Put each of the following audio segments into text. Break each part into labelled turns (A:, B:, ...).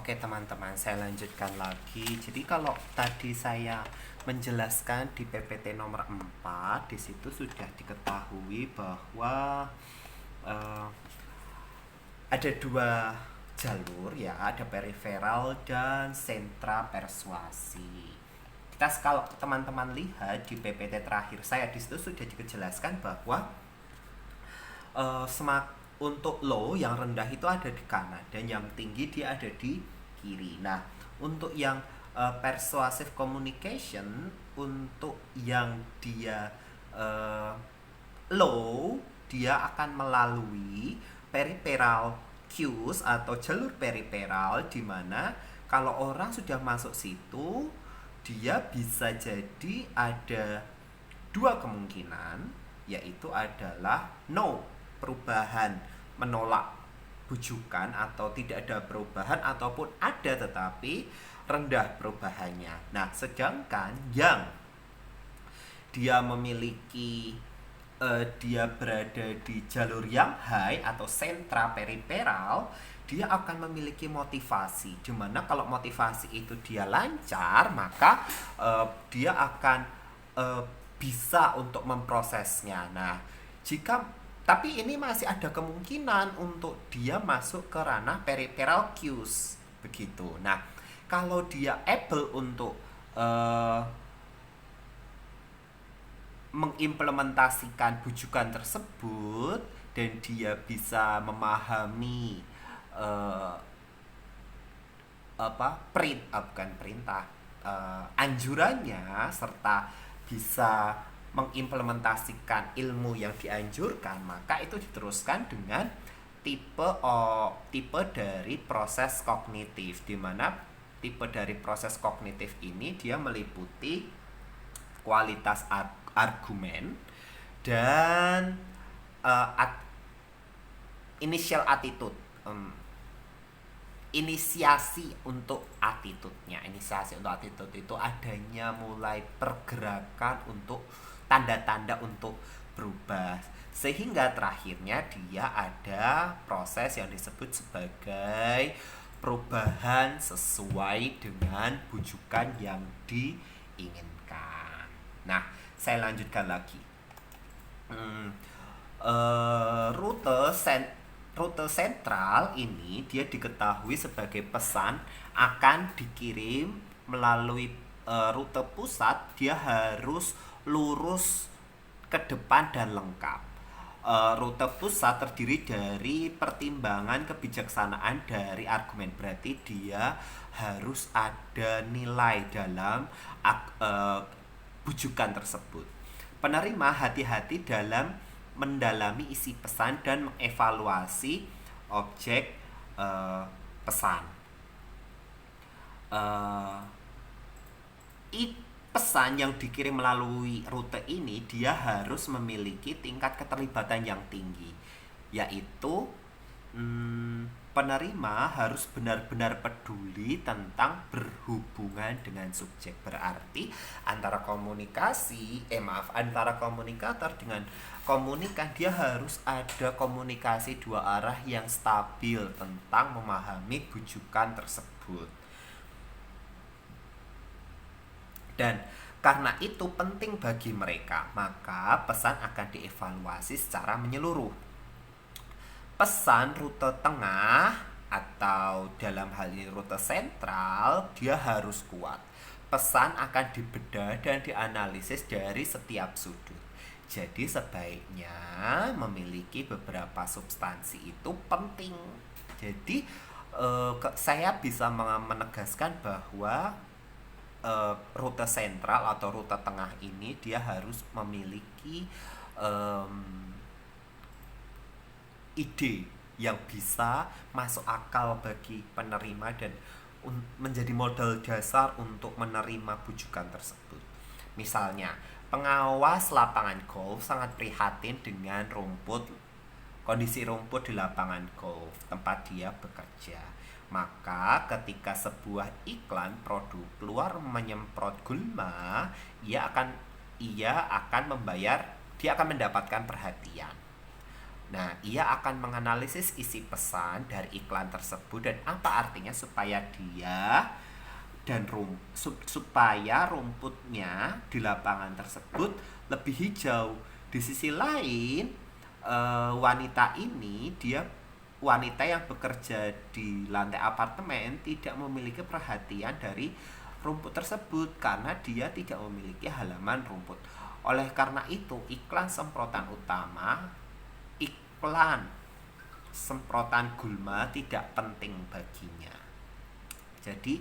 A: Oke teman-teman, saya lanjutkan lagi. Jadi kalau tadi saya menjelaskan di PPT nomor 4, di situ sudah diketahui bahwa eh, ada dua jalur ya, ada periferal dan sentra persuasi. Kalau teman-teman lihat di PPT terakhir saya, di situ sudah dijelaskan bahwa semak untuk low yang rendah itu ada di kanan dan yang tinggi dia ada di kiri. Nah, untuk yang persuasive communication, untuk yang dia uh, low, dia akan melalui peripheral cues atau jalur periferal, di mana kalau orang sudah masuk situ, dia bisa jadi ada dua kemungkinan, yaitu adalah no, perubahan, menolak bujukan, atau tidak ada perubahan, ataupun ada tetapi rendah perubahannya. Nah, sedangkan yang dia memiliki dia berada di jalur yang high atau sentra periferal, dia akan memiliki motivasi, dimana kalau motivasi itu dia lancar, maka dia akan uh, bisa untuk memprosesnya. Nah, jika tapi ini masih ada kemungkinan untuk dia masuk ke ranah peripheral cues begitu. Nah, kalau dia able untuk uh, mengimplementasikan bujukan tersebut dan dia bisa memahami uh, bukan perintah, anjurannya, serta bisa mengimplementasikan ilmu yang dianjurkan, maka itu diteruskan dengan tipe dari proses kognitif, di mana tipe dari proses kognitif ini dia meliputi kualitas argumen dan initial attitude, inisiasi untuk attitude itu adanya mulai pergerakan untuk tanda-tanda untuk berubah, sehingga terakhirnya dia ada proses yang disebut sebagai perubahan sesuai dengan bujukan yang diinginkan. Nah, saya lanjutkan lagi. Rute sentral ini dia diketahui sebagai pesan akan dikirim melalui rute pusat, dia harus lurus ke depan dan lengkap. Rute pusat terdiri dari pertimbangan kebijaksanaan dari argumen, berarti dia harus ada nilai dalam bujukan tersebut. Penerima hati-hati dalam mendalami isi pesan dan mengevaluasi objek pesan. Pesan yang dikirim melalui rute ini dia harus memiliki tingkat keterlibatan yang tinggi, yaitu penerima harus benar-benar peduli tentang berhubungan dengan subjek. Berarti antara komunikator dengan komunikan, dia harus ada komunikasi dua arah yang stabil tentang memahami bujukan tersebut. Dan karena itu penting bagi mereka, maka pesan akan dievaluasi secara menyeluruh. Pesan rute tengah atau dalam hal ini rute sentral, dia harus kuat. Pesan akan dibedah dan dianalisis dari setiap sudut. Jadi sebaiknya memiliki beberapa substansi itu penting. Jadi saya bisa menegaskan bahwa rute sentral atau rute tengah ini dia harus memiliki ide yang bisa masuk akal bagi penerima dan menjadi modal dasar untuk menerima bujukan tersebut. Misalnya, pengawas lapangan golf sangat prihatin dengan kondisi rumput di lapangan golf tempat dia bekerja. Maka ketika sebuah iklan produk keluar menyemprot gulma, dia akan mendapatkan perhatian. Nah, ia akan menganalisis isi pesan dari iklan tersebut dan apa artinya supaya dia supaya rumputnya di lapangan tersebut lebih hijau. Di sisi lain, wanita ini dia wanita yang bekerja di lantai apartemen tidak memiliki perhatian dari rumput tersebut karena dia tidak memiliki halaman rumput. Oleh karena itu, iklan semprotan gulma tidak penting baginya. Jadi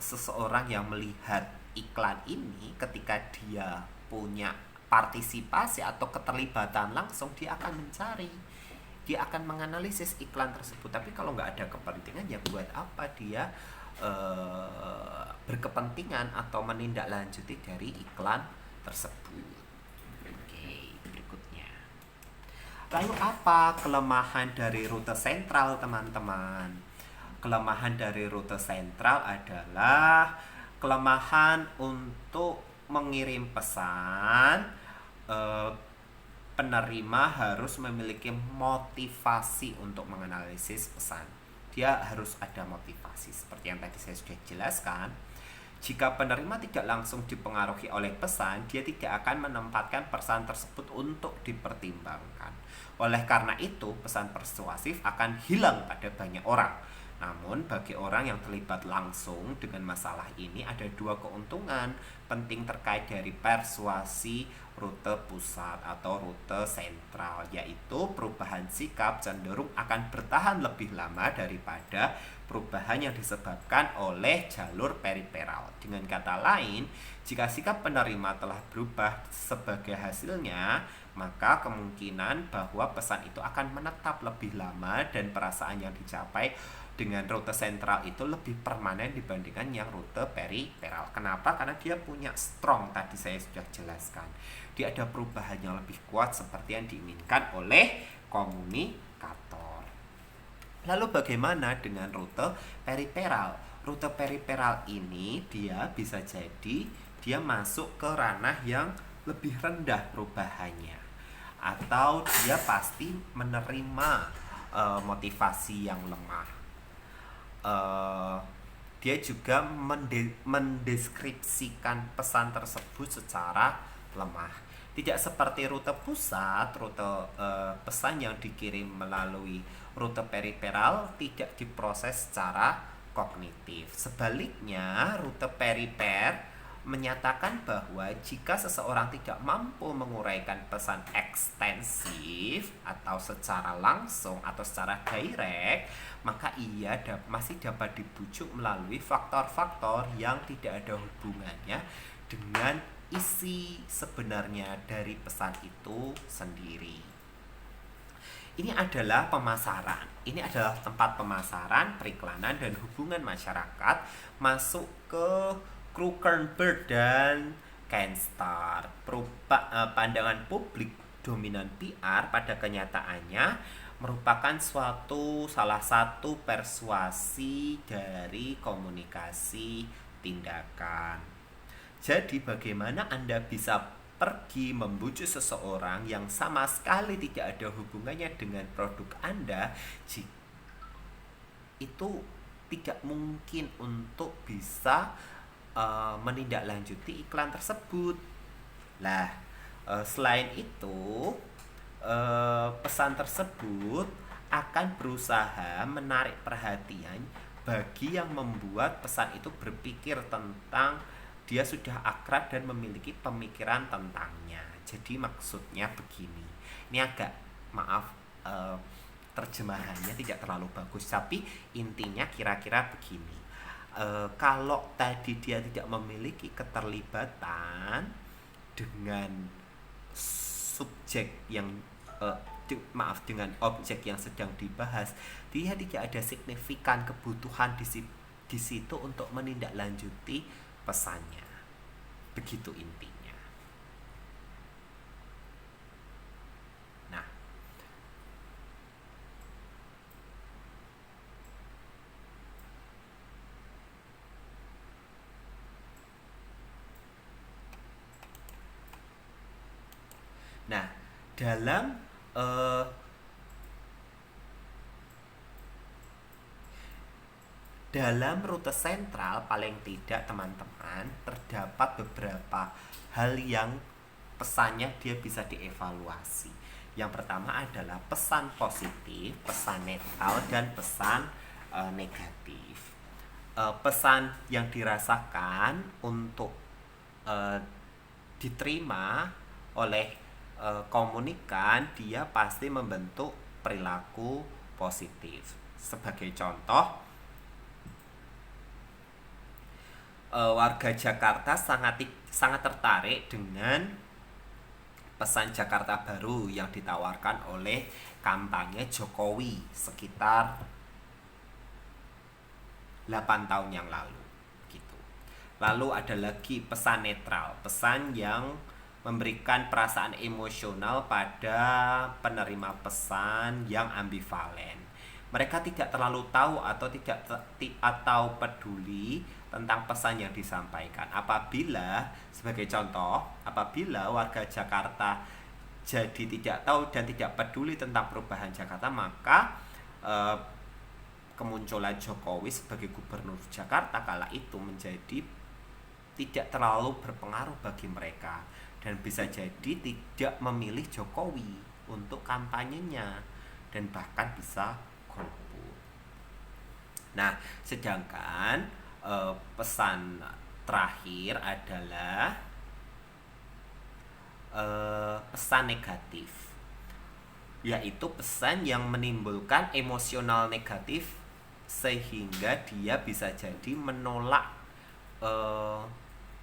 A: seseorang yang melihat iklan ini ketika dia punya partisipasi atau keterlibatan langsung, dia akan mencari, dia akan menganalisis iklan tersebut. Tapi kalau nggak ada kepentingan, ya buat apa dia berkepentingan atau menindaklanjuti dari iklan tersebut. Oke, berikutnya. Lalu apa kelemahan dari rute sentral, teman-teman? Kelemahan dari rute sentral adalah kelemahan untuk mengirim pesan. Penerima harus memiliki motivasi untuk menganalisis pesan. Dia harus ada motivasi seperti yang tadi saya sudah jelaskan. Jika penerima tidak langsung dipengaruhi oleh pesan, dia tidak akan menempatkan pesan tersebut untuk dipertimbangkan. Oleh karena itu, pesan persuasif akan hilang pada banyak orang. Namun, bagi orang yang terlibat langsung dengan masalah ini, ada dua keuntungan penting terkait dari persuasi rute pusat atau rute sentral, yaitu perubahan sikap cenderung akan bertahan lebih lama daripada perubahan yang disebabkan oleh jalur periferal. Dengan kata lain, jika sikap penerima telah berubah sebagai hasilnya, maka kemungkinan bahwa pesan itu akan menetap lebih lama dan perasaan yang dicapai dengan rute sentral itu lebih permanen dibandingkan yang rute periferal. Kenapa? Karena dia punya strong, tadi saya sudah jelaskan. Dia ada perubahan yang lebih kuat seperti yang diinginkan oleh komunikator. Lalu bagaimana dengan rute periferal? Rute periferal ini dia bisa jadi dia masuk ke ranah yang lebih rendah perubahannya, atau dia pasti menerima motivasi yang lemah. Dia juga mendeskripsikan pesan tersebut secara lemah. Tidak seperti rute pusat, rute pesan yang dikirim melalui rute periferal tidak diproses secara kognitif. Sebaliknya, rute perifer menyatakan bahwa jika seseorang tidak mampu menguraikan pesan ekstensif atau secara langsung atau secara direct, maka ia masih dapat dibujuk melalui faktor-faktor yang tidak ada hubungannya dengan isi sebenarnya dari pesan itu sendiri. Ini adalah pemasaran. Ini adalah tempat pemasaran, periklanan, dan hubungan masyarakat masuk ke Krukenberg dan Kenstar. Pandangan publik dominan PR pada kenyataannya merupakan salah satu persuasi dari komunikasi tindakan. Jadi bagaimana Anda bisa pergi membujuk seseorang yang sama sekali tidak ada hubungannya dengan produk Anda, itu tidak mungkin untuk bisa menindaklanjuti iklan tersebut. Lah, selain itu, pesan tersebut akan berusaha menarik perhatian bagi yang membuat pesan itu berpikir tentang dia sudah akrab dan memiliki pemikiran tentangnya. Jadi maksudnya begini, ini agak maaf terjemahannya tidak terlalu bagus, tapi intinya kira-kira begini. Kalau tadi dia tidak memiliki keterlibatan dengan subjek yang dengan objek yang sedang dibahas, dia tidak ada signifikan kebutuhan di situ untuk menindaklanjuti pesannya. Begitu intinya. Nah, dalam dalam rute sentral paling tidak teman-teman terdapat beberapa hal yang pesannya dia bisa dievaluasi. Yang pertama adalah pesan positif, pesan netral, dan pesan negatif. Pesan yang dirasakan untuk diterima oleh komunikan, dia pasti membentuk perilaku positif. Sebagai contoh, warga Jakarta sangat tertarik dengan pesan Jakarta Baru yang ditawarkan oleh kampanye Jokowi sekitar 8 tahun yang lalu gitu. Lalu ada lagi pesan netral, pesan yang memberikan perasaan emosional pada penerima pesan yang ambivalen. Mereka tidak terlalu tahu atau peduli tentang pesan yang disampaikan. Sebagai contoh, apabila warga Jakarta jadi tidak tahu dan tidak peduli tentang perubahan Jakarta, maka kemunculan Jokowi sebagai gubernur Jakarta kala itu menjadi tidak terlalu berpengaruh bagi mereka, dan bisa jadi tidak memilih Jokowi untuk kampanyenya dan bahkan bisa golput. Nah, sedangkan pesan terakhir adalah pesan negatif, yaitu pesan yang menimbulkan emosional negatif sehingga dia bisa jadi menolak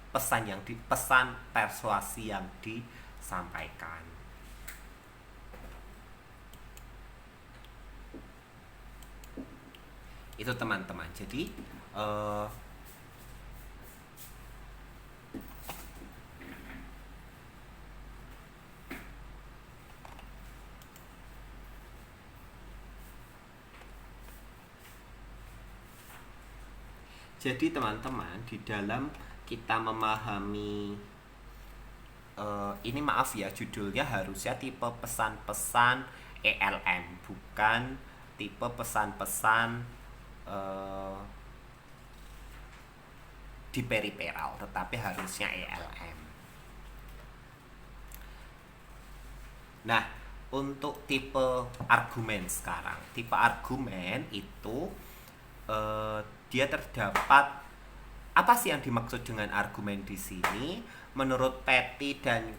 A: pesan persuasi yang disampaikan. Itu teman-teman. Jadi teman-teman, di dalam kita memahami ini, maaf ya, judulnya harusnya tipe pesan-pesan ELM, bukan tipe pesan-pesan di periferal, tetapi harusnya ELM. Nah, untuk tipe argumen sekarang, tipe argumen itu dia terdapat, apa sih yang dimaksud dengan argumen di sini? Menurut Petty dan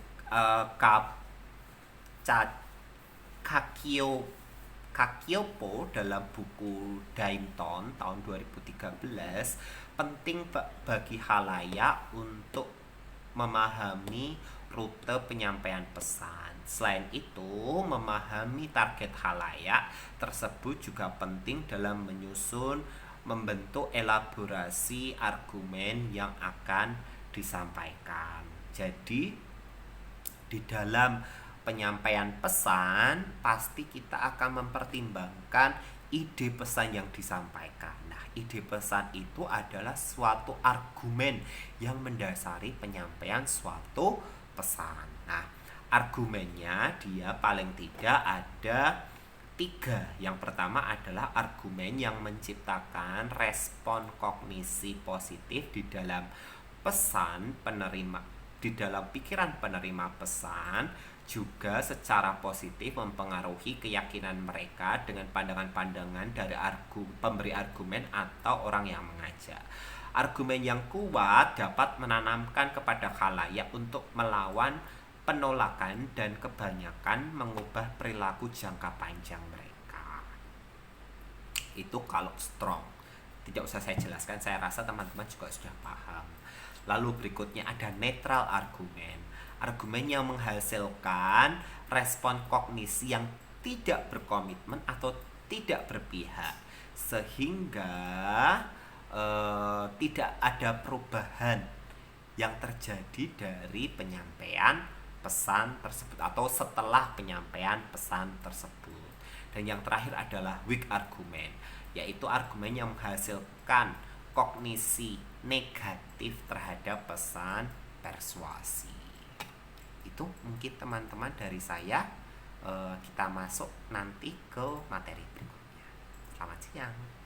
A: Kakiopo dalam buku Daimton tahun 2013, penting bagi halayak untuk memahami rute penyampaian pesan. Selain itu, memahami target halayak tersebut juga penting dalam membentuk elaborasi argumen yang akan disampaikan. Jadi, di dalam penyampaian pesan pasti kita akan mempertimbangkan ide pesan yang disampaikan. Nah, ide pesan itu adalah suatu argumen yang mendasari penyampaian suatu pesan. Nah, argumennya dia paling tidak ada 3. Yang pertama adalah argumen yang menciptakan respon kognisi positif di dalam pikiran penerima pesan, juga secara positif mempengaruhi keyakinan mereka dengan pandangan-pandangan dari pemberi argumen atau orang yang mengajak. Argumen yang kuat dapat menanamkan kepada khalayak untuk melawan penolakan dan kebanyakan mengubah perilaku jangka panjang mereka. Itu kalau strong. Tidak usah saya jelaskan, saya rasa teman-teman juga sudah paham. Lalu berikutnya ada netral argumen. Argumen yang menghasilkan respon kognisi yang tidak berkomitmen atau tidak berpihak, sehingga tidak ada perubahan yang terjadi dari penyampaian pesan tersebut atau setelah penyampaian pesan tersebut. Dan yang terakhir adalah weak argument, yaitu argumen yang menghasilkan kognisi negatif terhadap pesan persuasi. Itu mungkin teman-teman dari saya. Kita masuk nanti ke materi berikutnya. Selamat siang.